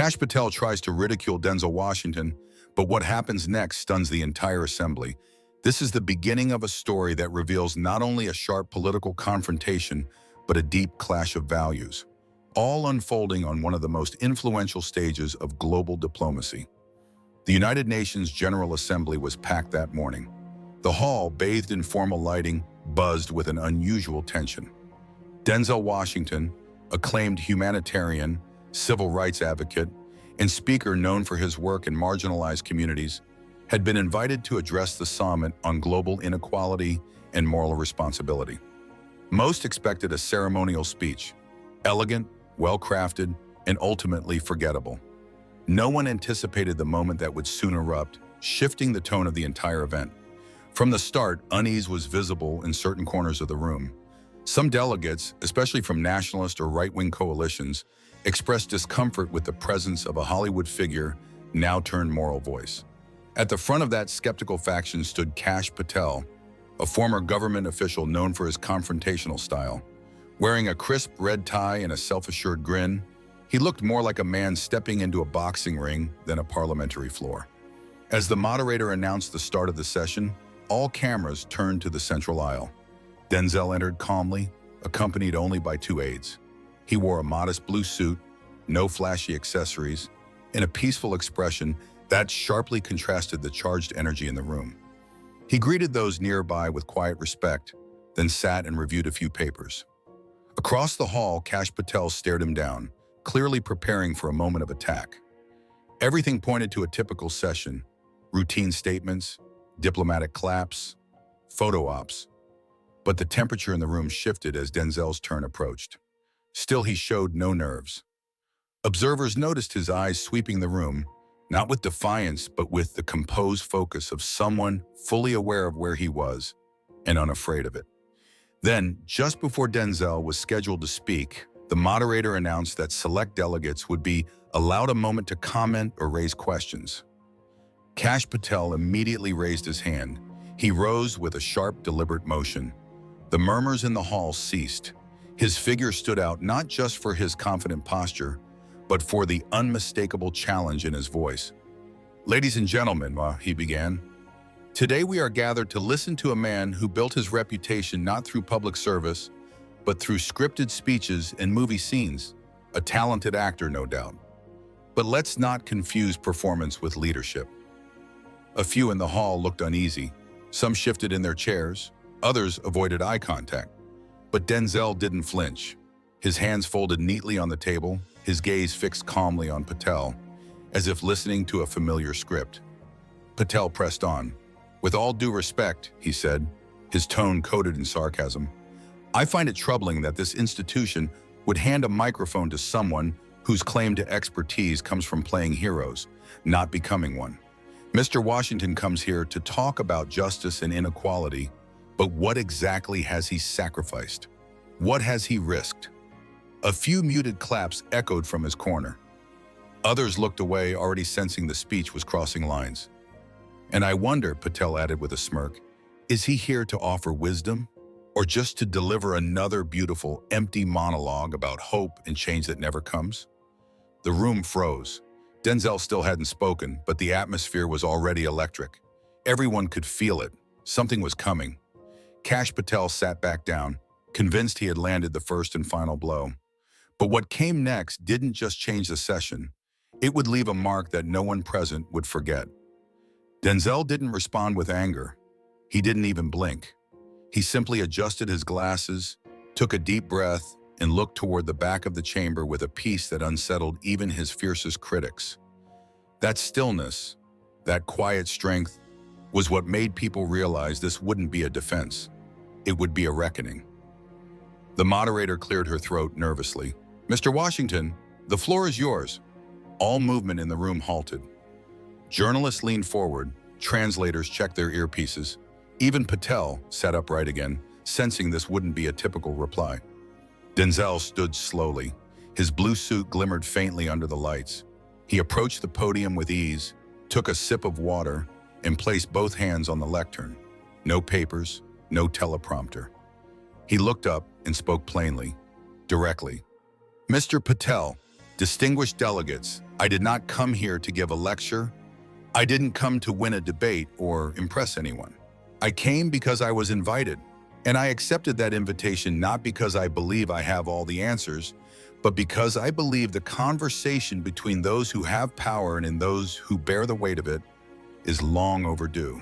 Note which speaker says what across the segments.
Speaker 1: Kash Patel tries to ridicule Denzel Washington, but what happens next stuns the entire assembly. This is the beginning of a story that reveals not only a sharp political confrontation, but a deep clash of values, all unfolding on one of the most influential stages of global diplomacy. The United Nations General Assembly was packed that morning. The hall, bathed in formal lighting, buzzed with an unusual tension. Denzel Washington, acclaimed humanitarian, civil rights advocate, and speaker known for his work in marginalized communities, had been invited to address the summit on global inequality and moral responsibility. Most expected a ceremonial speech, elegant, well-crafted, and ultimately forgettable. No one anticipated the moment that would soon erupt, shifting the tone of the entire event. From the start, unease was visible in certain corners of the room. Some delegates, especially from nationalist or right-wing coalitions, expressed discomfort with the presence of a Hollywood figure, now turned moral voice. At the front of that skeptical faction stood Kash Patel, a former government official known for his confrontational style. Wearing a crisp red tie and a self-assured grin, he looked more like a man stepping into a boxing ring than a parliamentary floor. As the moderator announced the start of the session, all cameras turned to the central aisle. Denzel entered calmly, accompanied only by two aides. He wore a modest blue suit, no flashy accessories, and a peaceful expression that sharply contrasted the charged energy in the room. He greeted those nearby with quiet respect, then sat and reviewed a few papers. Across the hall, Kash Patel stared him down, clearly preparing for a moment of attack. Everything pointed to a typical session: routine statements, diplomatic claps, photo ops. But the temperature in the room shifted as Denzel's turn approached. Still, he showed no nerves. Observers noticed his eyes sweeping the room, not with defiance, but with the composed focus of someone fully aware of where he was and unafraid of it. Then, just before Denzel was scheduled to speak, the moderator announced that select delegates would be allowed a moment to comment or raise questions. Kash Patel immediately raised his hand. He rose with a sharp, deliberate motion. The murmurs in the hall ceased. His figure stood out not just for his confident posture, but for the unmistakable challenge in his voice. "Ladies and gentlemen," he began, "today we are gathered to listen to a man who built his reputation not through public service, but through scripted speeches and movie scenes. A talented actor, no doubt. But let's not confuse performance with leadership." A few in the hall looked uneasy. Some shifted in their chairs, others avoided eye contact. But Denzel didn't flinch. His hands folded neatly on the table, his gaze fixed calmly on Patel, as if listening to a familiar script. Patel pressed on. "With all due respect," he said, his tone coated in sarcasm, "I find it troubling that this institution would hand a microphone to someone whose claim to expertise comes from playing heroes, not becoming one. Mr. Washington comes here to talk about justice and inequality, but what exactly has he sacrificed? What has he risked?" A few muted claps echoed from his corner. Others looked away, already sensing the speech was crossing lines. "And I wonder," Patel added with a smirk, "is he here to offer wisdom? Or just to deliver another beautiful, empty monologue about hope and change that never comes?" The room froze. Denzel still hadn't spoken, but the atmosphere was already electric. Everyone could feel it. Something was coming. Kash Patel sat back down, convinced he had landed the first and final blow. But what came next didn't just change the session. It would leave a mark that no one present would forget. Denzel didn't respond with anger. He didn't even blink. He simply adjusted his glasses, took a deep breath, and looked toward the back of the chamber with a peace that unsettled even his fiercest critics. That stillness, that quiet strength, was what made people realize this wouldn't be a defense. It would be a reckoning. The moderator cleared her throat nervously. "Mr. Washington, the floor is yours." All movement in the room halted. Journalists leaned forward, translators checked their earpieces. Even Patel sat upright again, sensing this wouldn't be a typical reply. Denzel stood slowly. His blue suit glimmered faintly under the lights. He approached the podium with ease, took a sip of water, and placed both hands on the lectern. No papers, no teleprompter. He looked up and spoke plainly, directly. "Mr. Patel, Distinguished delegates, I did not come here to give a lecture. I didn't come to win a debate or impress anyone. I came because I was invited, and I accepted that invitation not because I believe I have all the answers, but because I believe the conversation between those who have power and in those who bear the weight of it is long overdue.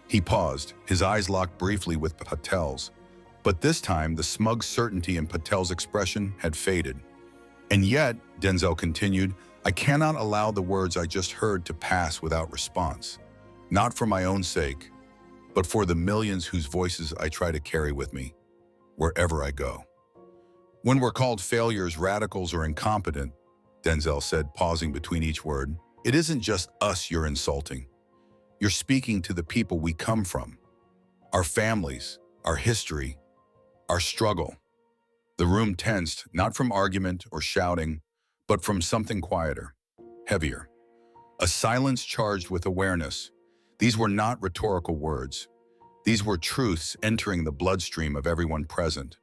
Speaker 1: He paused, his eyes locked briefly with Patel's, but this time the smug certainty in Patel's expression had faded. And yet, Denzel continued, I cannot allow the words I just heard to pass without response, not for my own sake, but for the millions whose voices I try to carry with me, wherever I go. When we're called failures, radicals, or incompetent, Denzel said, pausing between each word, it isn't just us you're insulting. You're speaking to the people we come from, our families, our history, our struggle. The room tensed, not from argument or shouting, but from something quieter, heavier. A silence charged with awareness. These were not rhetorical words. These were truths entering the bloodstream of everyone present.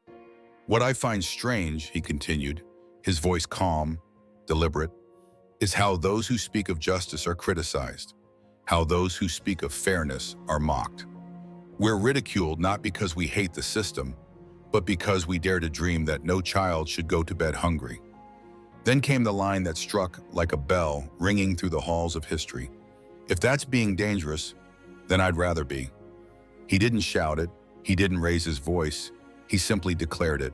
Speaker 1: What I find strange, he continued, his voice calm, deliberate, is how those who speak of justice are criticized, how those who speak of fairness are mocked. We're ridiculed not because we hate the system, but because we dare to dream that no child should go to bed hungry. Then came the line that struck like a bell ringing through the halls of history. If that's being dangerous, then I'd rather be. He didn't shout it, he didn't raise his voice, he simply declared it,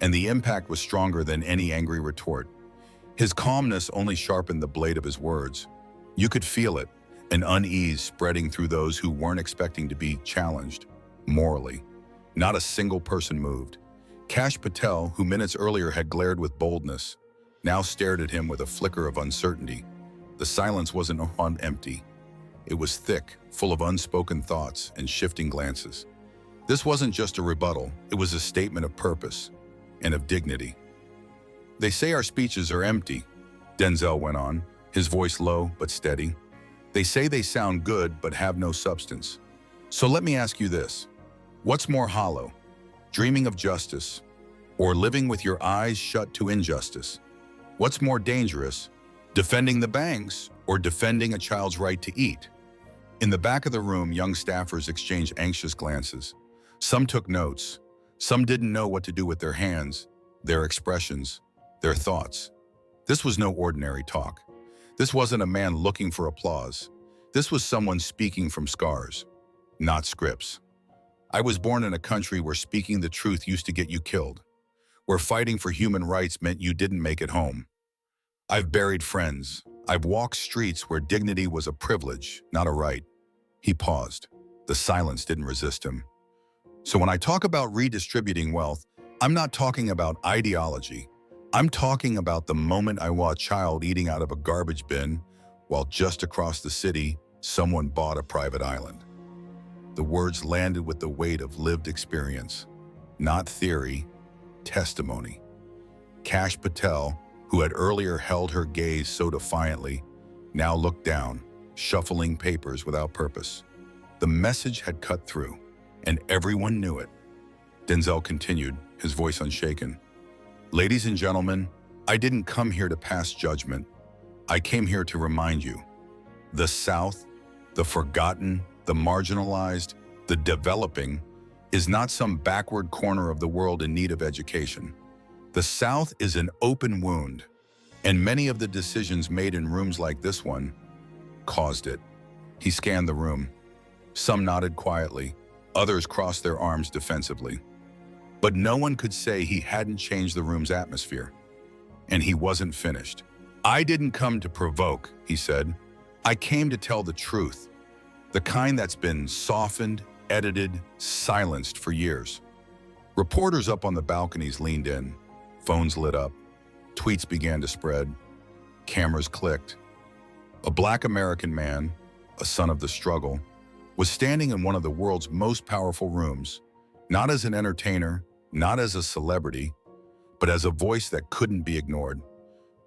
Speaker 1: and the impact was stronger than any angry retort. His calmness only sharpened the blade of his words. You could feel it, an unease spreading through those who weren't expecting to be challenged, morally. Not a single person moved. Kash Patel, who minutes earlier had glared with boldness, now stared at him with a flicker of uncertainty. The silence wasn't empty. It was thick, full of unspoken thoughts and shifting glances. This wasn't just a rebuttal, it was a statement of purpose and of dignity. They say our speeches are empty, Denzel went on, his voice low but steady. They say they sound good but have no substance. So let me ask you this. What's more hollow, dreaming of justice, or living with your eyes shut to injustice? What's more dangerous, defending the banks or defending a child's right to eat? In the back of the room, young staffers exchanged anxious glances. Some took notes. Some didn't know what to do with their hands, their expressions, their thoughts. This was no ordinary talk. This wasn't a man looking for applause. This was someone speaking from scars, not scripts. I was born in a country where speaking the truth used to get you killed, where fighting for human rights meant you didn't make it home. I've buried friends. I've walked streets where dignity was a privilege, not a right. He paused. The silence didn't resist him. So when I talk about redistributing wealth, I'm not talking about ideology. I'm talking about the moment I saw a child eating out of a garbage bin while just across the city, someone bought a private island. The words landed with the weight of lived experience, not theory, testimony. Kash Patel, who had earlier held her gaze so defiantly, now looked down, shuffling papers without purpose. The message had cut through, and everyone knew it. Denzel continued, his voice unshaken. Ladies and gentlemen, I didn't come here to pass judgment. I came here to remind you. The South, the forgotten, the marginalized, the developing, is not some backward corner of the world in need of education. The South is an open wound, and many of the decisions made in rooms like this one caused it. He scanned the room. Some nodded quietly, others crossed their arms defensively. But no one could say he hadn't changed the room's atmosphere. And he wasn't finished. I didn't come to provoke, he said. I came to tell the truth, the kind that's been softened, edited, silenced for years. Reporters up on the balconies leaned in. Phones lit up. Tweets began to spread. Cameras clicked. A Black American man, a son of the struggle, was standing in one of the world's most powerful rooms, not as an entertainer, not as a celebrity, but as a voice that couldn't be ignored.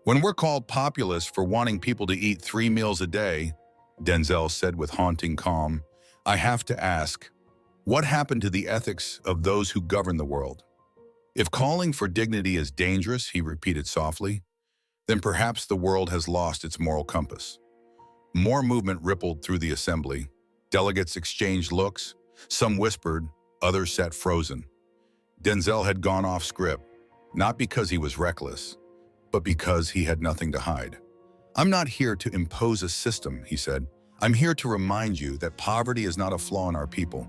Speaker 1: When we're called populist for wanting people to eat 3 meals a day, Denzel said with haunting calm, I have to ask, what happened to the ethics of those who govern the world? If calling for dignity is dangerous, he repeated softly, then perhaps the world has lost its moral compass. More movement rippled through the assembly. Delegates exchanged looks. Some whispered, others sat frozen. Denzel had gone off script, not because he was reckless, but because he had nothing to hide. "I'm not here to impose a system," he said. "I'm here to remind you that poverty is not a flaw in our people.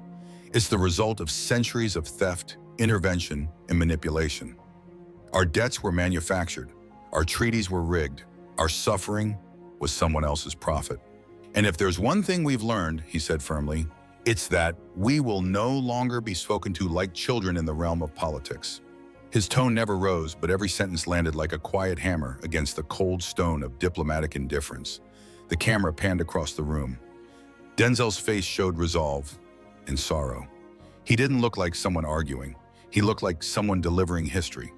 Speaker 1: It's the result of centuries of theft, intervention, and manipulation. Our debts were manufactured. Our treaties were rigged. Our suffering was someone else's profit. And if there's one thing we've learned," he said firmly, "it's that we will no longer be spoken to like children in the realm of politics." His tone never rose, but every sentence landed like a quiet hammer against the cold stone of diplomatic indifference. The camera panned across the room. Denzel's face showed resolve and sorrow. He didn't look like someone arguing. He looked like someone delivering history.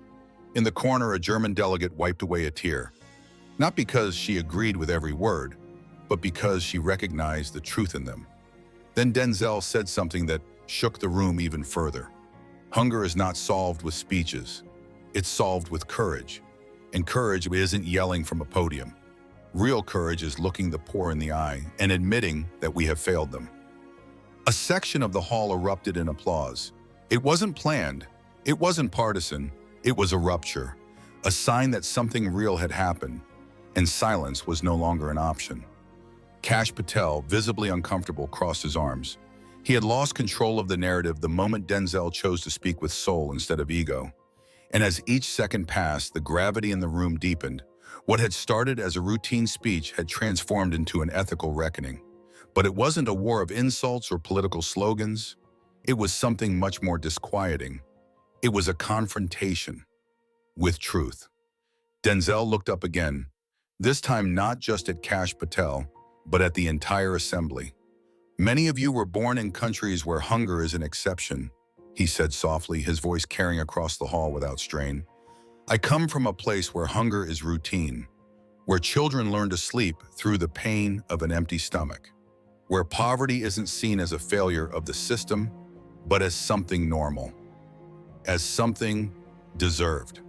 Speaker 1: In the corner, a German delegate wiped away a tear, not because she agreed with every word, but because she recognized the truth in them. Then Denzel said something that shook the room even further. "Hunger is not solved with speeches. It's solved with courage. And courage isn't yelling from a podium. Real courage is looking the poor in the eye and admitting that we have failed them." A section of the hall erupted in applause. It wasn't planned. It wasn't partisan. It was a rupture, a sign that something real had happened, and silence was no longer an option. Kash Patel, visibly uncomfortable, crossed his arms. He had lost control of the narrative the moment Denzel chose to speak with soul instead of ego. And as each second passed, the gravity in the room deepened. What had started as a routine speech had transformed into an ethical reckoning. But it wasn't a war of insults or political slogans. It was something much more disquieting. It was a confrontation with truth. Denzel looked up again, this time not just at Kash Patel, but at the entire assembly. "Many of you were born in countries where hunger is an exception," he said softly, his voice carrying across the hall without strain. "I come from a place where hunger is routine, where children learn to sleep through the pain of an empty stomach, where poverty isn't seen as a failure of the system, but as something normal, as something deserved."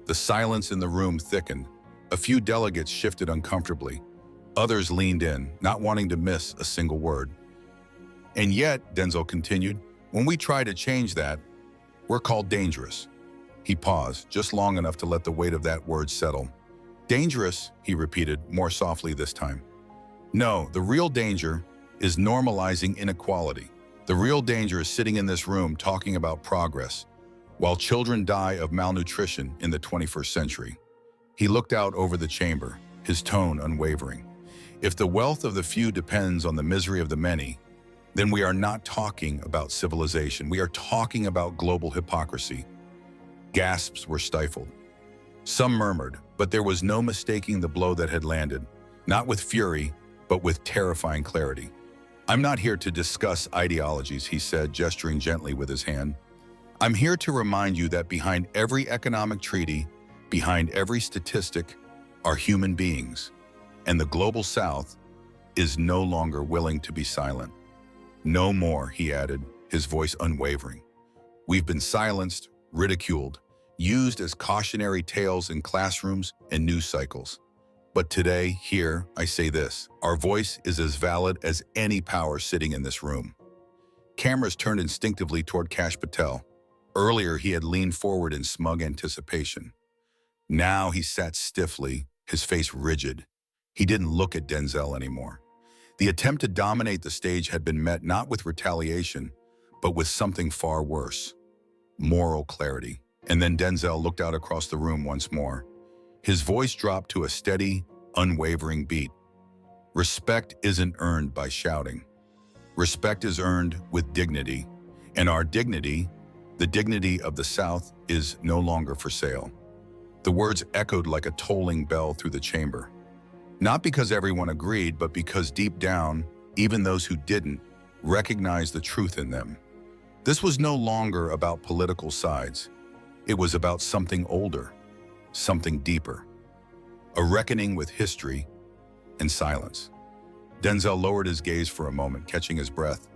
Speaker 1: The silence in the room thickened. A few delegates shifted uncomfortably. Others leaned in, not wanting to miss a single word. "And yet," Denzel continued, "when we try to change that, we're called dangerous." He paused, just long enough to let the weight of that word settle. "Dangerous," he repeated, more softly this time. "No, the real danger is normalizing inequality. The real danger is sitting in this room talking about progress, while children die of malnutrition in the 21st century." He looked out over the chamber, his tone unwavering. "If the wealth of the few depends on the misery of the many, then we are not talking about civilization. We are talking about global hypocrisy." Gasps were stifled. Some murmured, but there was no mistaking the blow that had landed, not with fury, but with terrifying clarity. "I'm not here to discuss ideologies," he said, gesturing gently with his hand. "I'm here to remind you that behind every economic treaty, behind every statistic, are human beings. And the global South is no longer willing to be silent. No more," he added, his voice unwavering. "We've been silenced, ridiculed, used as cautionary tales in classrooms and news cycles. But today, here, I say this: our voice is as valid as any power sitting in this room." Cameras turned instinctively toward Kash Patel. Earlier, he had leaned forward in smug anticipation. Now he sat stiffly, his face rigid. He didn't look at Denzel anymore. The attempt to dominate the stage had been met not with retaliation, but with something far worse: moral clarity. And then Denzel looked out across the room once more. His voice dropped to a steady, unwavering beat. "Respect isn't earned by shouting. Respect is earned with dignity. And our dignity, the dignity of the South, is no longer for sale." The words echoed like a tolling bell through the chamber. Not because everyone agreed, but because deep down, even those who didn't recognized the truth in them. This was no longer about political sides. It was about something older, something deeper. A reckoning with history and silence. Denzel lowered his gaze for a moment, catching his breath.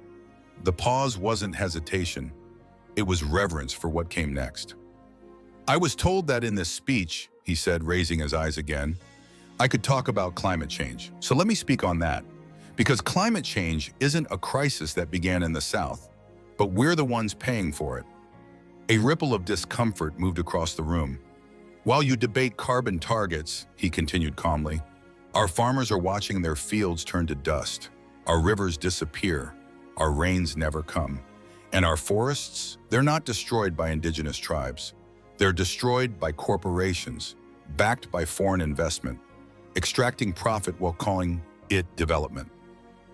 Speaker 1: The pause wasn't hesitation. It was reverence for what came next. I was told that in this speech, he said, raising his eyes again, I could talk about climate change. So let me speak on that. Because climate change isn't a crisis that began in the South, but we're the ones paying for it. A ripple of discomfort moved across the room. While you debate carbon targets, he continued calmly, our farmers are watching their fields turn to dust. Our rivers disappear. Our rains never come. And our forests, they're not destroyed by indigenous tribes. They're destroyed by corporations, backed by foreign investment, extracting profit while calling it development.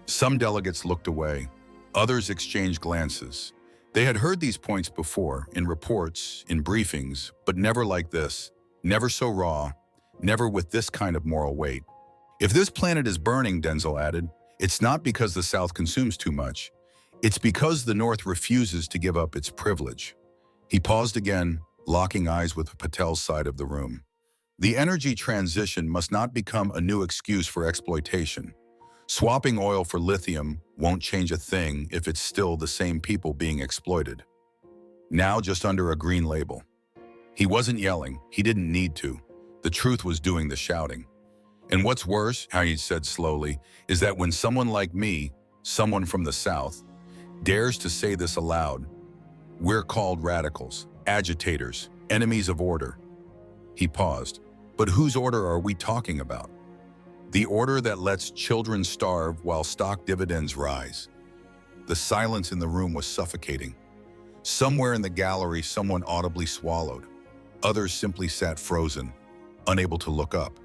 Speaker 1: Some delegates looked away. Others exchanged glances. They had heard these points before, in reports, in briefings, but never like this, never so raw, never with this kind of moral weight. If this planet is burning, Denzel added, it's not because the South consumes too much. It's because the North refuses to give up its privilege. He paused again, locking eyes with Patel's side of the room. The energy transition must not become a new excuse for exploitation. Swapping oil for lithium won't change a thing if it's still the same people being exploited. Now just under a green label. He wasn't yelling. He didn't need to. The truth was doing the shouting. And what's worse, how he said slowly, is that when someone like me, someone from the South, dares to say this aloud, we're called radicals, agitators, enemies of order. He paused. But whose order are we talking about? The order that lets children starve while stock dividends rise. The silence in the room was suffocating. Somewhere in the gallery, someone audibly swallowed. Others simply sat frozen, unable to look up.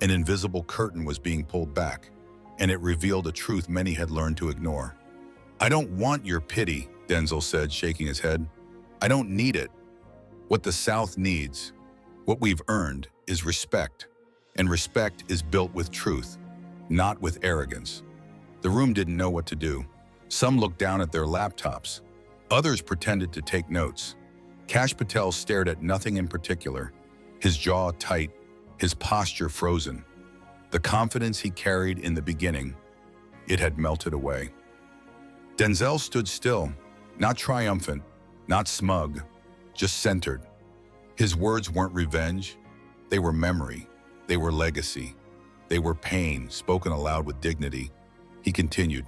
Speaker 1: An invisible curtain was being pulled back, and it revealed a truth many had learned to ignore. I don't want your pity, Denzel said, shaking his head. I don't need it. What the South needs, what we've earned, is respect. And respect is built with truth, not with arrogance. The room didn't know what to do. Some looked down at their laptops. Others pretended to take notes. Kash Patel stared at nothing in particular, his jaw tight, his posture frozen. The confidence he carried in the beginning, it had melted away. Denzel stood still, not triumphant, not smug, just centered. His words weren't revenge. They were memory. They were legacy. They were pain, spoken aloud with dignity. He continued,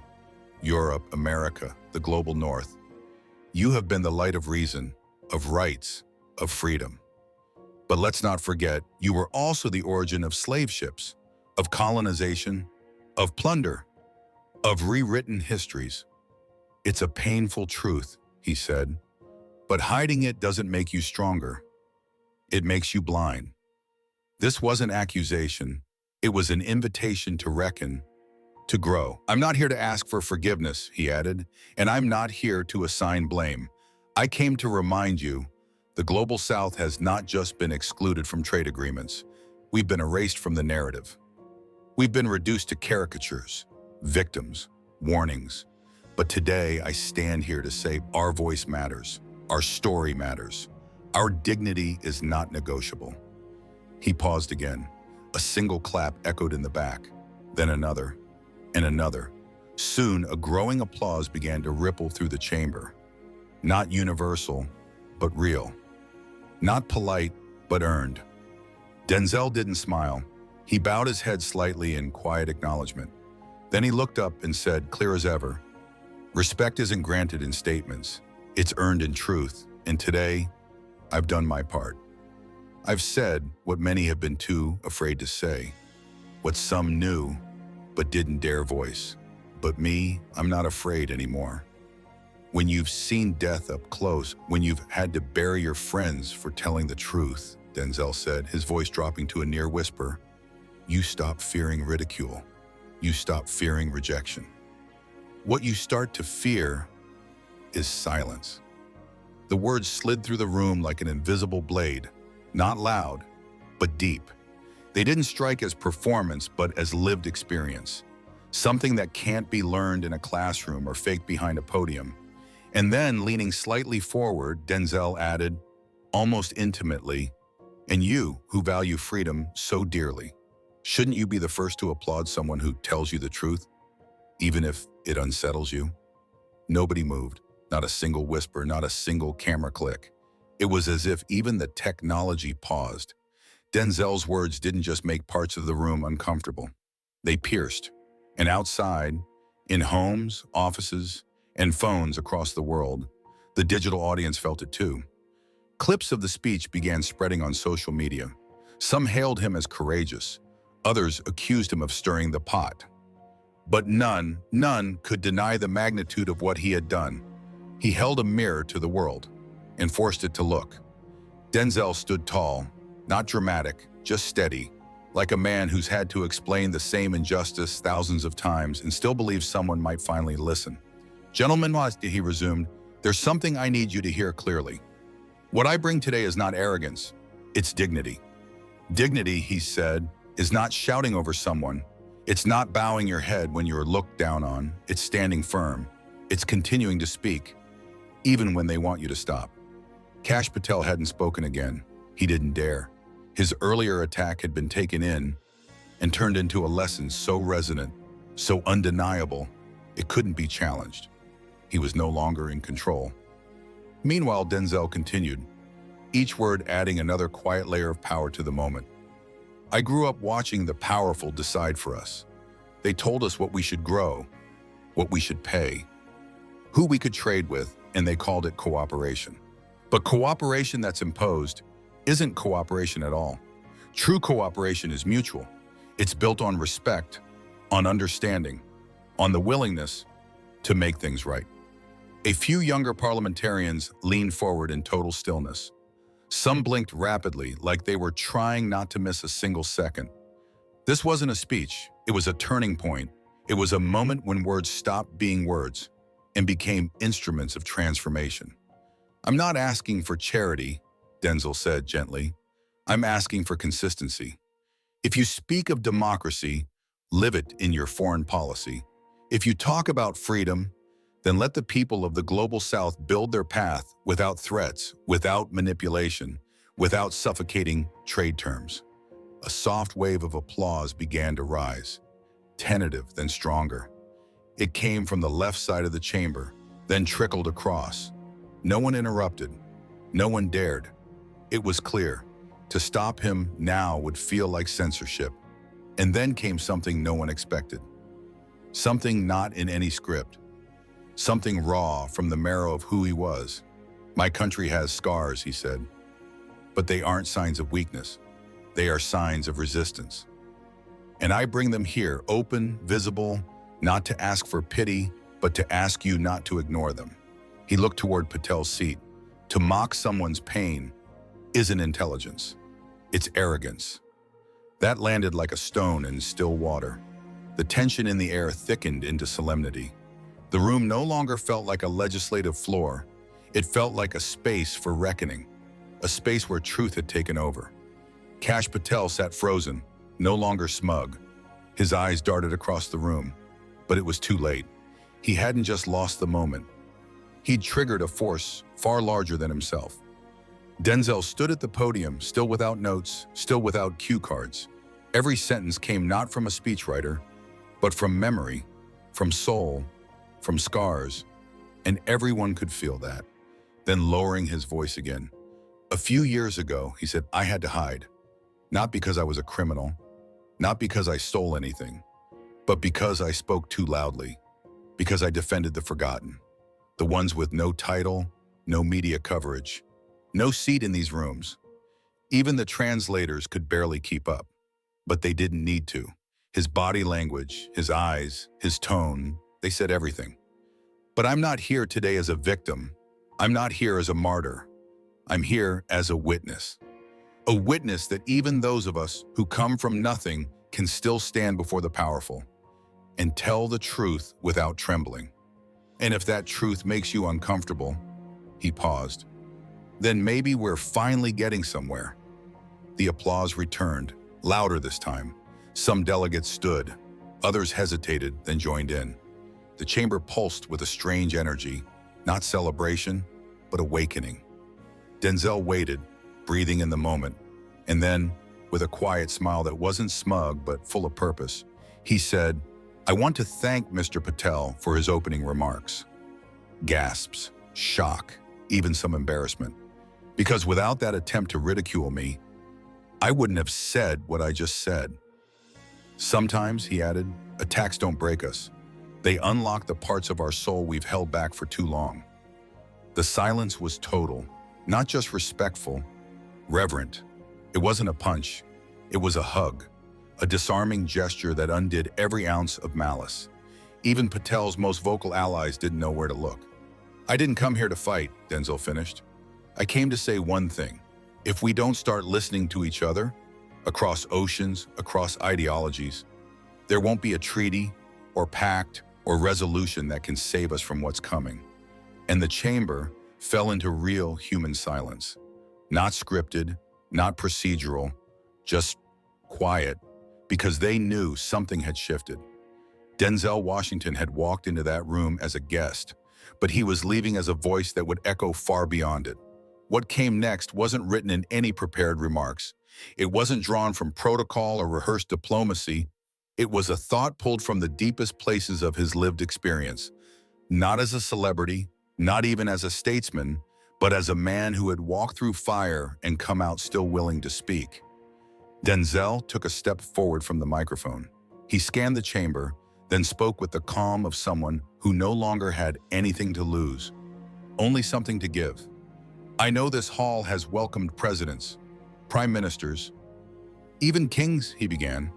Speaker 1: Europe, America, the global North. You have been the light of reason, of rights, of freedom. But let's not forget, you were also the origin of slave ships, of colonization, of plunder, of rewritten histories. It's a painful truth, he said, but hiding it doesn't make you stronger. It makes you blind. This wasn't accusation. It was an invitation to reckon, to grow. I'm not here to ask for forgiveness, he added, and I'm not here to assign blame. I came to remind you, the Global South has not just been excluded from trade agreements. We've been erased from the narrative. We've been reduced to caricatures, victims, warnings. But today I stand here to say our voice matters, our story matters, our dignity is not negotiable. He paused again. A single clap echoed in the back, then another, and another. Soon a growing applause began to ripple through the chamber. Not universal, but real. Not polite, but earned. Denzel didn't smile. He bowed his head slightly in quiet acknowledgement. Then he looked up and said, clear as ever, respect isn't granted in statements. It's earned in truth. And today, I've done my part. I've said what many have been too afraid to say, what some knew but didn't dare voice. But me, I'm not afraid anymore. When you've seen death up close, when you've had to bury your friends for telling the truth, Denzel said, his voice dropping to a near whisper, you stop fearing ridicule. You stop fearing rejection. What you start to fear is silence. The words slid through the room like an invisible blade, not loud, but deep. They didn't strike as performance, but as lived experience, something that can't be learned in a classroom or faked behind a podium. And then, leaning slightly forward, Denzel added, almost intimately, and you, who value freedom so dearly, shouldn't you be the first to applaud someone who tells you the truth, even if it unsettles you? Nobody moved, not a single whisper, not a single camera click. It was as if even the technology paused. Denzel's words didn't just make parts of the room uncomfortable. They pierced. And outside, in homes, offices, and phones across the world, the digital audience felt it too. Clips of the speech began spreading on social media. Some hailed him as courageous. Others accused him of stirring the pot. But none could deny the magnitude of what he had done. He held a mirror to the world and forced it to look. Denzel stood tall, not dramatic, just steady, like a man who's had to explain the same injustice thousands of times and still believes someone might finally listen. "Gentlemen," he resumed, "there's something I need you to hear clearly. What I bring today is not arrogance, it's dignity. Dignity," he said, "is not shouting over someone. It's not bowing your head when you're looked down on. It's standing firm. It's continuing to speak, even when they want you to stop." Kash Patel hadn't spoken again. He didn't dare. His earlier attack had been taken in and turned into a lesson so resonant, so undeniable, it couldn't be challenged. He was no longer in control. Meanwhile, Denzel continued, each word adding another quiet layer of power to the moment. "I grew up watching the powerful decide for us. They told us what we should grow, what we should pay, who we could trade with, and they called it cooperation. But cooperation that's imposed isn't cooperation at all. True cooperation is mutual. It's built on respect, on understanding, on the willingness to make things right." A few younger parliamentarians leaned forward in total stillness. Some blinked rapidly, like they were trying not to miss a single second. This wasn't a speech. It was a turning point. It was a moment when words stopped being words and became instruments of transformation. "I'm not asking for charity," Denzel said gently. "I'm asking for consistency. If you speak of democracy, live it in your foreign policy. If you talk about freedom, then let the people of the global South build their path without threats, without manipulation, without suffocating trade terms." A soft wave of applause began to rise, tentative then stronger. It came from the left side of the chamber, then trickled across. No one interrupted. No one dared. It was clear. To stop him now would feel like censorship. And then came something no one expected. Something not in any script. Something raw from the marrow of who he was. "My country has scars," he said. "But they aren't signs of weakness. They are signs of resistance. And I bring them here, open, visible, not to ask for pity, but to ask you not to ignore them." He looked toward Patel's seat. To mock someone's pain isn't intelligence. It's arrogance. That landed like a stone in still water. The tension in the air thickened into solemnity. The room no longer felt like a legislative floor. It felt like a space for reckoning, a space where truth had taken over. Kash Patel sat frozen, no longer smug. His eyes darted across the room, but it was too late. He hadn't just lost the moment. He'd triggered a force far larger than himself. Denzel stood at the podium, still without notes, still without cue cards. Every sentence came not from a speechwriter, but from memory, from soul, from scars, and everyone could feel that. Then lowering his voice again. "A few years ago," he said, "I had to hide. Not because I was a criminal, not because I stole anything, but because I spoke too loudly, because I defended the forgotten, the ones with no title, no media coverage, no seat in these rooms. Even the translators could barely keep up, but they didn't need to. His body language, his eyes, his tone, they said everything. But I'm not here today as a victim. I'm not here as a martyr. I'm here as a witness. A witness that even those of us who come from nothing can still stand before the powerful and tell the truth without trembling. And if that truth makes you uncomfortable," he paused, "then maybe we're finally getting somewhere." The applause returned, louder this time. Some delegates stood, others hesitated, then joined in. The chamber pulsed with a strange energy, not celebration, but awakening. Denzel waited, breathing in the moment, and then, with a quiet smile that wasn't smug but full of purpose, he said, "I want to thank Mr. Patel for his opening remarks." Gasps, shock, even some embarrassment. Because without that attempt to ridicule me, I wouldn't have said what I just said. Sometimes, he added, attacks don't break us. They unlock the parts of our soul we've held back for too long. The silence was total, not just respectful, reverent. It wasn't a punch. It was a hug, a disarming gesture that undid every ounce of malice. Even Patel's most vocal allies didn't know where to look. I didn't come here to fight, Denzel finished. I came to say one thing. If we don't start listening to each other, across oceans, across ideologies, there won't be a treaty or pact or resolution that can save us from what's coming. And the chamber fell into real human silence. Not scripted, not procedural, just quiet, because they knew something had shifted. Denzel Washington had walked into that room as a guest, but he was leaving as a voice that would echo far beyond it. What came next wasn't written in any prepared remarks. It wasn't drawn from protocol or rehearsed diplomacy. It was a thought pulled from the deepest places of his lived experience, not as a celebrity, not even as a statesman, but as a man who had walked through fire and come out still willing to speak. Denzel took a step forward from the microphone. He scanned the chamber, then spoke with the calm of someone who no longer had anything to lose, only something to give. I know this hall has welcomed presidents, prime ministers, even kings, he began.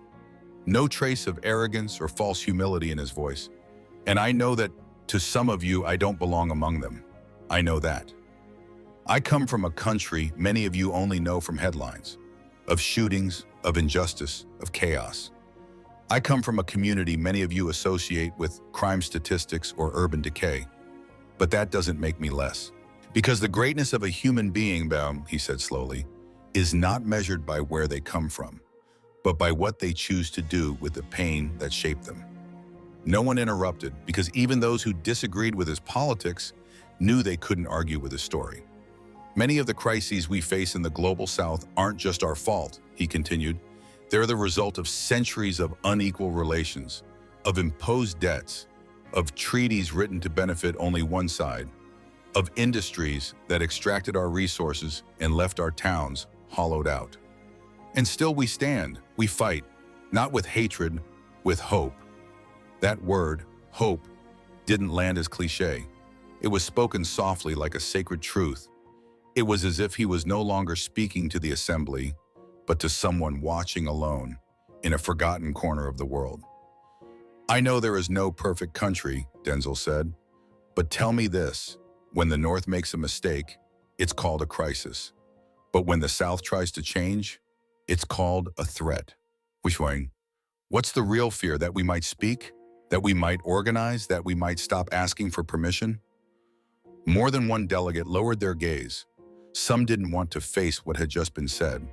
Speaker 1: No trace of arrogance or false humility in his voice. And I know that to some of you, I don't belong among them. I know that. I come from a country many of you only know from headlines, of shootings, of injustice, of chaos. I come from a community many of you associate with crime statistics or urban decay. But that doesn't make me less. Because the greatness of a human being, he said slowly, is not measured by where they come from, but by what they choose to do with the pain that shaped them. No one interrupted, because even those who disagreed with his politics knew they couldn't argue with his story. Many of the crises we face in the global South aren't just our fault, he continued. They're the result of centuries of unequal relations, of imposed debts, of treaties written to benefit only one side, of industries that extracted our resources and left our towns hollowed out. And still we stand, we fight, not with hatred, with hope. That word, hope, didn't land as cliché. It was spoken softly like a sacred truth. It was as if he was no longer speaking to the assembly, but to someone watching alone in a forgotten corner of the world. I know there is no perfect country, Denzel said, but tell me this, when the North makes a mistake, it's called a crisis. But when the South tries to change, it's called a threat. What's the real fear? That we might speak? That we might organize? That we might stop asking for permission? More than one delegate lowered their gaze. Some didn't want to face what had just been said.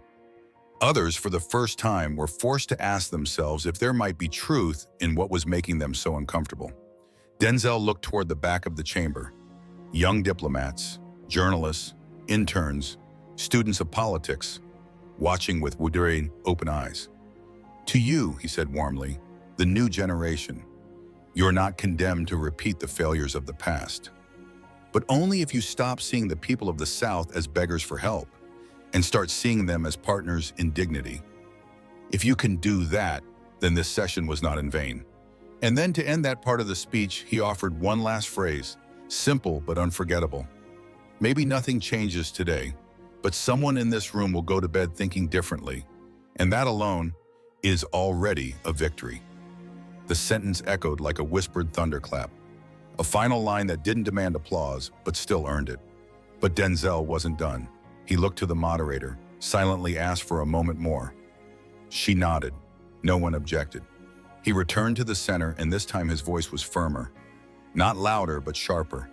Speaker 1: Others, for the first time, were forced to ask themselves if there might be truth in what was making them so uncomfortable. Denzel looked toward the back of the chamber. Young diplomats, journalists, interns, students of politics, watching with wondering, open eyes. To you, he said warmly, the new generation, you're not condemned to repeat the failures of the past. But only if you stop seeing the people of the South as beggars for help and start seeing them as partners in dignity. If you can do that, then this session was not in vain. And then to end that part of the speech, he offered one last phrase, simple but unforgettable. Maybe nothing changes today, but someone in this room will go to bed thinking differently, and that alone is already a victory. The sentence echoed like a whispered thunderclap, a final line that didn't demand applause, but still earned it. But Denzel wasn't done. He looked to the moderator, silently asked for a moment more. She nodded. No one objected. He returned to the center, and this time his voice was firmer. Not louder, but sharper.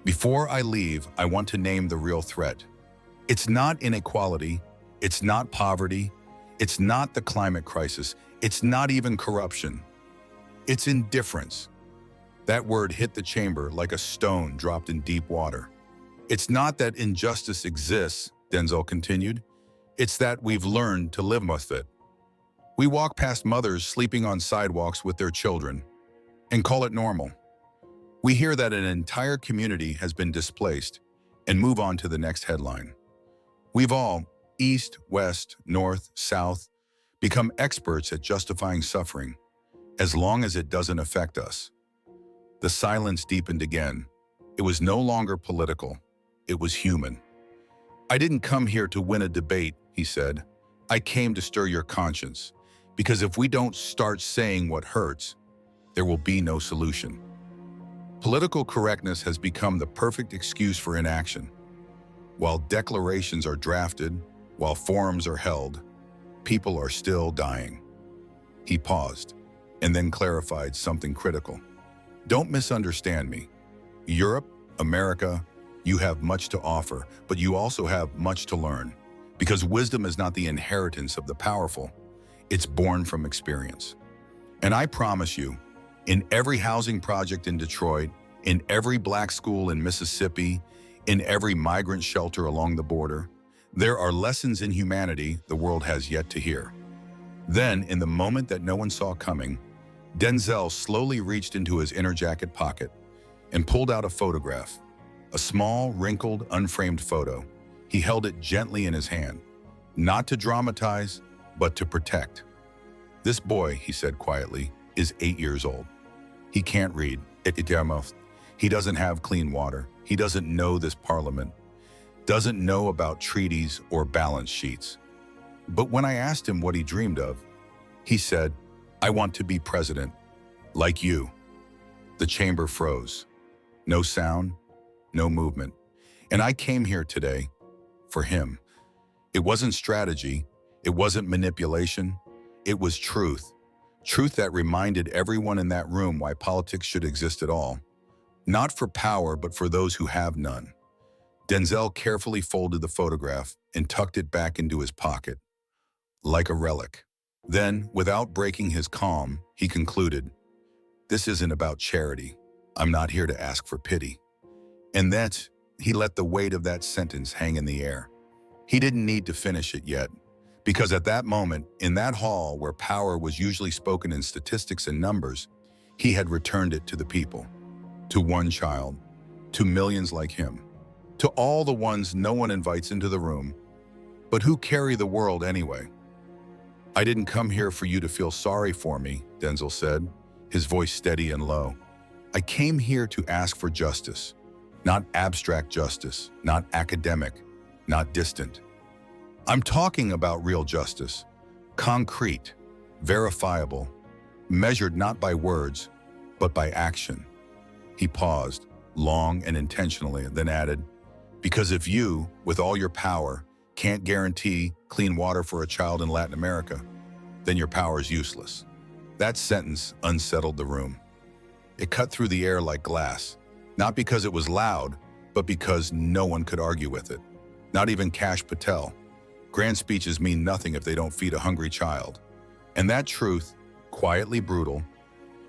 Speaker 1: Before I leave, I want to name the real threat. It's not inequality. It's not poverty. It's not the climate crisis. It's not even corruption. It's indifference. That word hit the chamber like a stone dropped in deep water. It's not that injustice exists, Denzel continued. It's that we've learned to live with it. We walk past mothers sleeping on sidewalks with their children and call it normal. We hear that an entire community has been displaced and move on to the next headline. We've all, east, west, north, south, become experts at justifying suffering, as long as it doesn't affect us. The silence deepened again. It was no longer political. It was human. I didn't come here to win a debate, he said. I came to stir your conscience, because if we don't start saying what hurts, there will be no solution. Political correctness has become the perfect excuse for inaction. While declarations are drafted, while forums are held, people are still dying. He paused, and then clarified something critical. Don't misunderstand me. Europe, America, you have much to offer, but you also have much to learn. Because wisdom is not the inheritance of the powerful, it's born from experience. And I promise you, in every housing project in Detroit, in every black school in Mississippi, in every migrant shelter along the border, there are lessons in humanity the world has yet to hear. Then, in the moment that no one saw coming, Denzel slowly reached into his inner jacket pocket and pulled out a photograph, a small, wrinkled, unframed photo. He held it gently in his hand, not to dramatize, but to protect. This boy, he said quietly, is 8 years old. He can't read. He doesn't have clean water. He doesn't know this parliament, doesn't know about treaties or balance sheets. But when I asked him what he dreamed of, he said, I want to be president, like you. The chamber froze. No sound, no movement. And I came here today for him. It wasn't strategy. It wasn't manipulation. It was truth. Truth that reminded everyone in that room why politics should exist at all. Not for power, but for those who have none. Denzel carefully folded the photograph and tucked it back into his pocket, like a relic. Then, without breaking his calm, he concluded, this isn't about charity. I'm not here to ask for pity. And that, he let the weight of that sentence hang in the air. He didn't need to finish it yet, because at that moment, in that hall where power was usually spoken in statistics and numbers, he had returned it to the people. To one child, to millions like him, to all the ones no one invites into the room, but who carry the world anyway. I didn't come here for you to feel sorry for me, Denzel said, his voice steady and low. I came here to ask for justice, not abstract justice, not academic, not distant. I'm talking about real justice, concrete, verifiable, measured not by words, but by action. He paused, long and intentionally, then added, because if you, with all your power, can't guarantee clean water for a child in Latin America, then your power is useless. That sentence unsettled the room. It cut through the air like glass, not because it was loud, but because no one could argue with it. Not even Kash Patel. Grand speeches mean nothing if they don't feed a hungry child. And that truth, quietly brutal,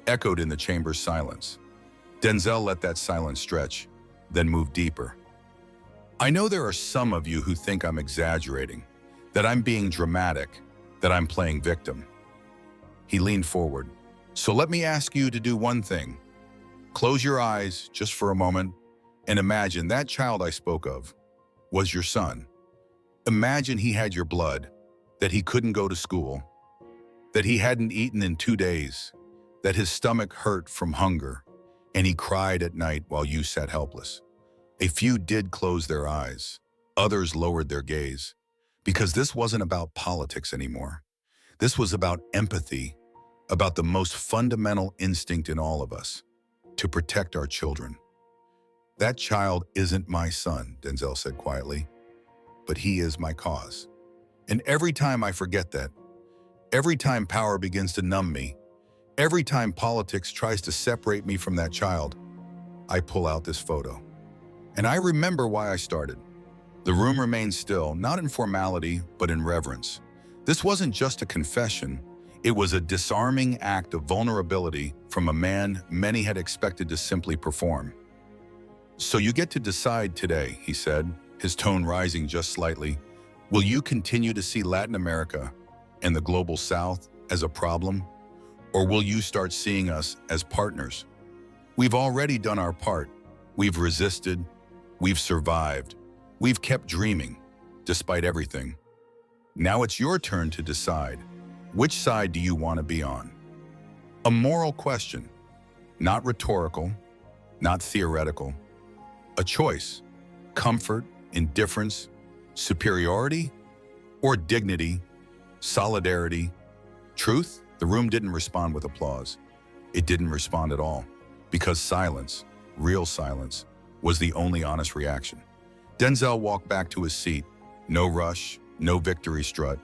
Speaker 1: echoed in the chamber's silence. Denzel let that silence stretch, then moved deeper. I know there are some of you who think I'm exaggerating, that I'm being dramatic, that I'm playing victim. He leaned forward. So let me ask you to do one thing. Close your eyes just for a moment and imagine that child I spoke of was your son. Imagine he had your blood, that he couldn't go to school, that he hadn't eaten in 2 days, that his stomach hurt from hunger, and he cried at night while you sat helpless. A few did close their eyes. Others lowered their gaze, because this wasn't about politics anymore. This was about empathy, about the most fundamental instinct in all of us, to protect our children. That child isn't my son, Denzel said quietly, but he is my cause. And every time I forget that, every time power begins to numb me, every time politics tries to separate me from that child, I pull out this photo. And I remember why I started. The room remained still, not in formality, but in reverence. This wasn't just a confession. It was a disarming act of vulnerability from a man many had expected to simply perform. So you get to decide today, he said, his tone rising just slightly. Will you continue to see Latin America and the global South as a problem? Or will you start seeing us as partners? We've already done our part. We've resisted. We've survived. We've kept dreaming. despite everything. Now it's your turn to decide. Which side do you want to be on? A moral question, not rhetorical, not theoretical. A choice, comfort, indifference, superiority, or dignity, solidarity, truth? The room didn't respond with applause. It didn't respond at all, because silence, real silence, was the only honest reaction. Denzel walked back to his seat. No rush, no victory strut,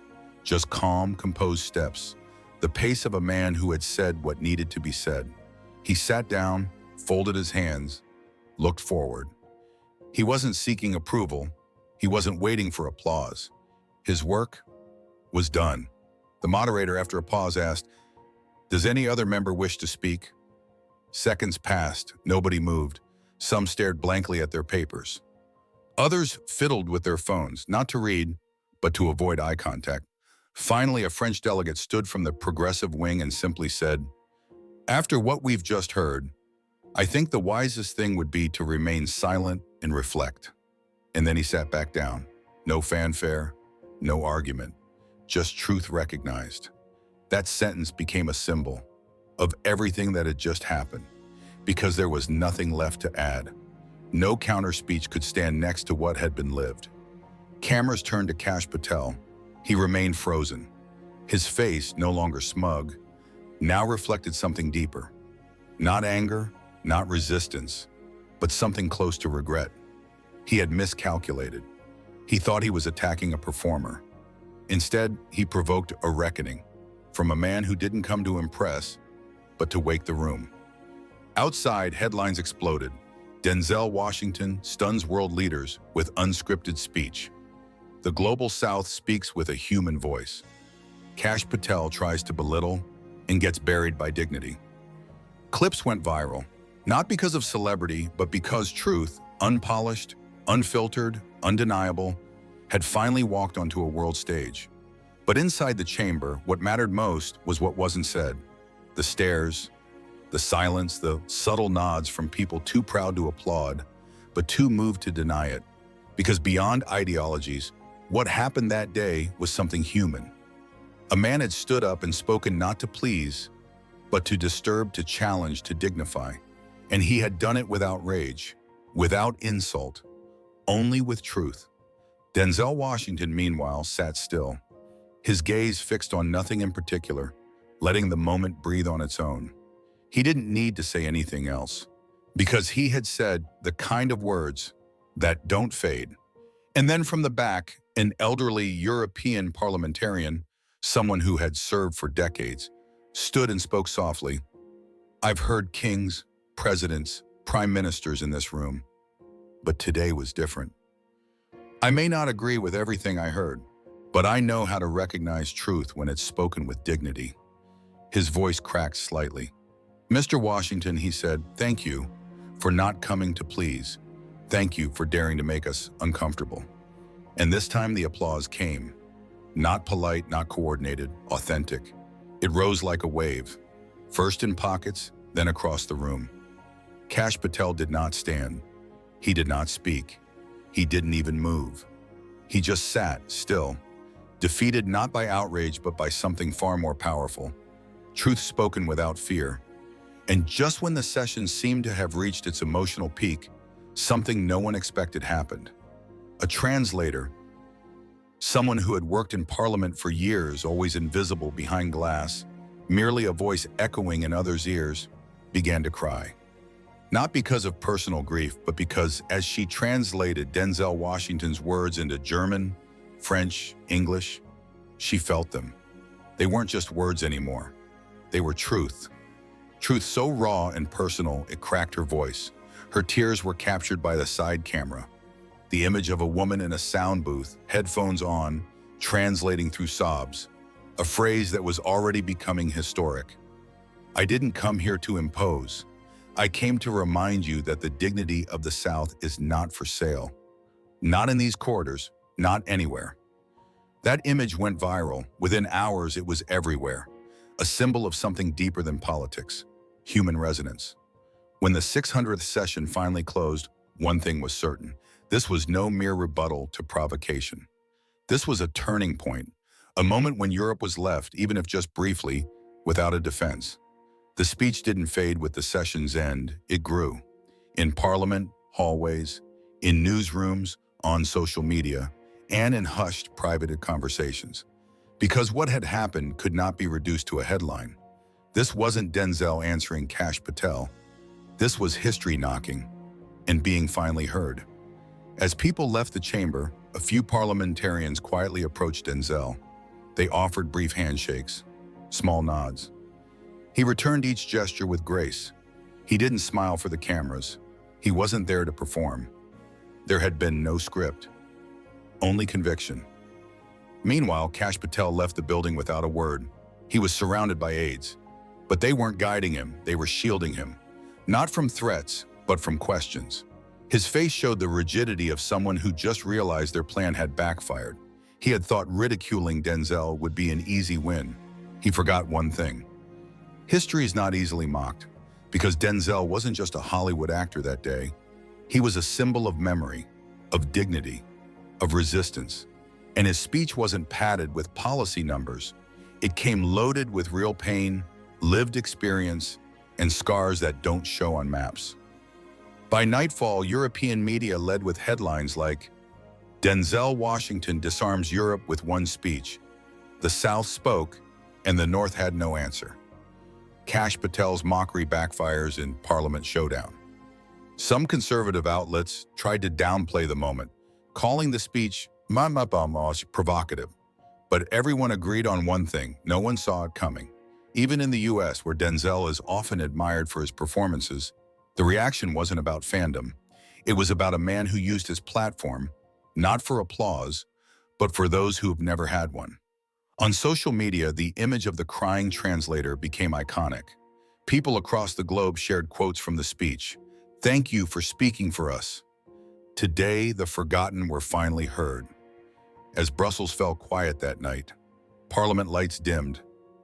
Speaker 1: just calm, composed steps, the pace of a man who had said what needed to be said. He sat down, folded his hands, looked forward. He wasn't seeking approval. He wasn't waiting for applause. His work was done. The moderator, after a pause, asked, "Does any other member wish to speak?" Seconds passed. Nobody moved. Some stared blankly at their papers. Others fiddled with their phones, not to read, but to avoid eye contact. Finally, a French delegate stood from the progressive wing and simply said, "After what we've just heard, I think the wisest thing would be to remain silent and reflect." And then he sat back down. No fanfare, no argument, just truth recognized. That sentence became a symbol of everything that had just happened, because there was nothing left to add. No counter-speech could stand next to what had been lived. Cameras turned to Kash Patel. He remained frozen. His face, no longer smug, now reflected something deeper. Not anger, not resistance, but something close to regret. He had miscalculated. He thought he was attacking a performer. Instead, he provoked a reckoning from a man who didn't come to impress, but to wake the room. Outside, headlines exploded. Denzel Washington stuns world leaders with unscripted speech. The global South speaks with a human voice. Kash Patel tries to belittle and gets buried by dignity. Clips went viral, not because of celebrity, but because truth, unpolished, unfiltered, undeniable, had finally walked onto a world stage. But inside the chamber, what mattered most was what wasn't said. The stares, the silence, the subtle nods from people too proud to applaud, but too moved to deny it. Because beyond ideologies, what happened that day was something human. A man had stood up and spoken not to please, but to disturb, to challenge, to dignify. And he had done it without rage, without insult, only with truth. Denzel Washington, meanwhile, sat still, his gaze fixed on nothing in particular, letting the moment breathe on its own. He didn't need to say anything else, because he had said the kind of words that don't fade. And then from the back, an elderly European parliamentarian, someone who had served for decades, stood and spoke softly. "I've heard kings, presidents, prime ministers in this room, but today was different. I may not agree with everything I heard, but I know how to recognize truth when it's spoken with dignity." His voice cracked slightly. "Mr. Washington," he said, "thank you for not coming to please. Thank you for daring to make us uncomfortable." And this time the applause came. Not polite, not coordinated, authentic. It rose like a wave, first in pockets, then across the room. Kash Patel did not stand. He did not speak. He didn't even move. He just sat still, defeated not by outrage but by something far more powerful. Truth spoken without fear. And just when the session seemed to have reached its emotional peak, something no one expected happened. A translator, someone who had worked in Parliament for years, always invisible behind glass, merely a voice echoing in others' ears, began to cry. Not because of personal grief, but because as she translated Denzel Washington's words into German, French, English, she felt them. They weren't just words anymore. They were truth. Truth so raw and personal, it cracked her voice. Her tears were captured by the side camera. The image of a woman in a sound booth, headphones on, translating through sobs, a phrase that was already becoming historic. "I didn't come here to impose. I came to remind you that the dignity of the South is not for sale. Not in these corridors, not anywhere." That image went viral. Within hours, it was everywhere. A symbol of something deeper than politics, human resonance. When the 600th session finally closed, one thing was certain. This was no mere rebuttal to provocation. This was a turning point, a moment when Europe was left, even if just briefly, without a defense. The speech didn't fade with the session's end, it grew. In parliament, hallways, in newsrooms, on social media, and in hushed private conversations. Because what had happened could not be reduced to a headline. This wasn't Denzel answering Kash Patel. This was history knocking and being finally heard. As people left the chamber, a few parliamentarians quietly approached Denzel. They offered brief handshakes, small nods. He returned each gesture with grace. He didn't smile for the cameras. He wasn't there to perform. There had been no script, only conviction. Meanwhile, Kash Patel left the building without a word. He was surrounded by aides, but they weren't guiding him, they were shielding him. Not from threats, but from questions. His face showed the rigidity of someone who just realized their plan had backfired. He had thought ridiculing Denzel would be an easy win. He forgot one thing. History is not easily mocked, because Denzel wasn't just a Hollywood actor that day. He was a symbol of memory, of dignity, of resistance. And his speech wasn't padded with policy numbers. It came loaded with real pain, lived experience, and scars that don't show on maps. By nightfall, European media led with headlines like, "Denzel Washington disarms Europe with one speech. The South spoke, and the North had no answer." Kash Patel's mockery backfires in Parliament showdown. Some conservative outlets tried to downplay the moment, calling the speech provocative. But everyone agreed on one thing: no one saw it coming. Even in the US, where Denzel is often admired for his performances, the reaction wasn't about fandom. It was about a man who used his platform, not for applause, but for those who have never had one. On social media, the image of the crying translator became iconic. People across the globe shared quotes from the speech. "Thank you for speaking for us. Today, the forgotten were finally heard." As Brussels fell quiet that night, Parliament lights dimmed,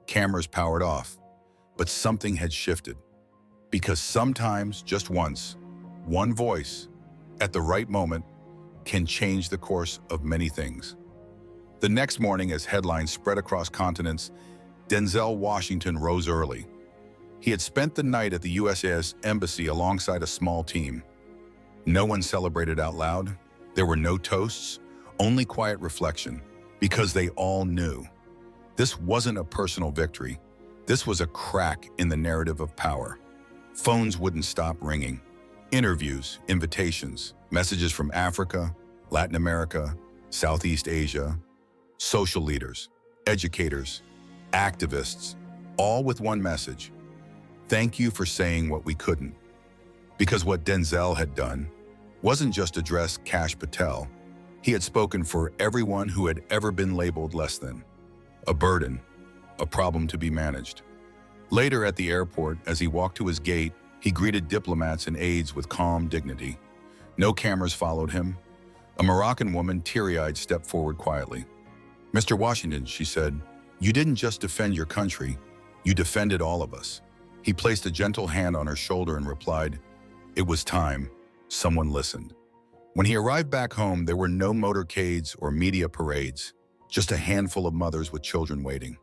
Speaker 1: cameras powered off, but something had shifted. Because sometimes, just once, one voice, at the right moment, can change the course of many things. The next morning, as headlines spread across continents, Denzel Washington rose early. He had spent the night at the US's embassy alongside a small team. No one celebrated out loud. There were no toasts, only quiet reflection, because they all knew. This wasn't a personal victory. This was a crack in the narrative of power. Phones wouldn't stop ringing. Interviews, invitations, messages from Africa, Latin America, Southeast Asia, social leaders, educators, activists, all with one message: thank you for saying what we couldn't. Because what Denzel had done wasn't just address Kash Patel. He had spoken for everyone who had ever been labeled less than. A burden, a problem to be managed. Later at the airport, as he walked to his gate, he greeted diplomats and aides with calm dignity. No cameras followed him. A Moroccan woman, teary-eyed, stepped forward quietly. "Mr. Washington," she said, "you didn't just defend your country, you defended all of us." He placed a gentle hand on her shoulder and replied, "It was time. Someone listened." When he arrived back home, there were no motorcades or media parades, just a handful of mothers with children waiting.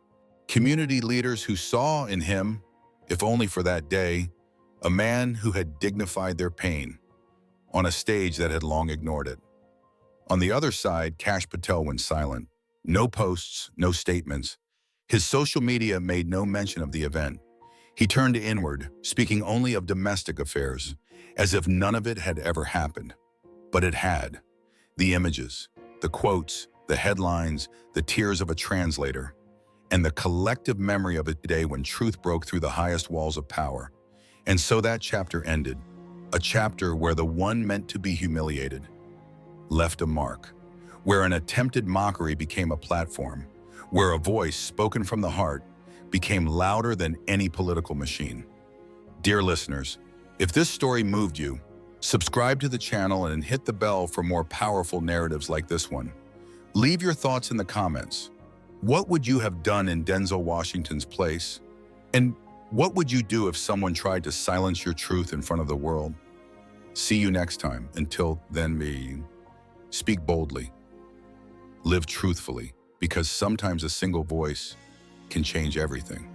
Speaker 1: Community leaders who saw in him, if only for that day, a man who had dignified their pain on a stage that had long ignored it. On the other side, Kash Patel went silent. No posts, no statements. His social media made no mention of the event. He turned inward, speaking only of domestic affairs, as if none of it had ever happened. But it had. The images, the quotes, the headlines, the tears of a translator, and the collective memory of a day when truth broke through the highest walls of power. And so that chapter ended, a chapter where the one meant to be humiliated left a mark, where an attempted mockery became a platform, where a voice spoken from the heart became louder than any political machine. Dear listeners, if this story moved you, subscribe to the channel and hit the bell for more powerful narratives like this one. Leave your thoughts in the comments. What would you have done in Denzel Washington's place? And what would you do if someone tried to silence your truth in front of the world? See you next time. Until then, speak boldly. Live truthfully, because sometimes a single voice can change everything.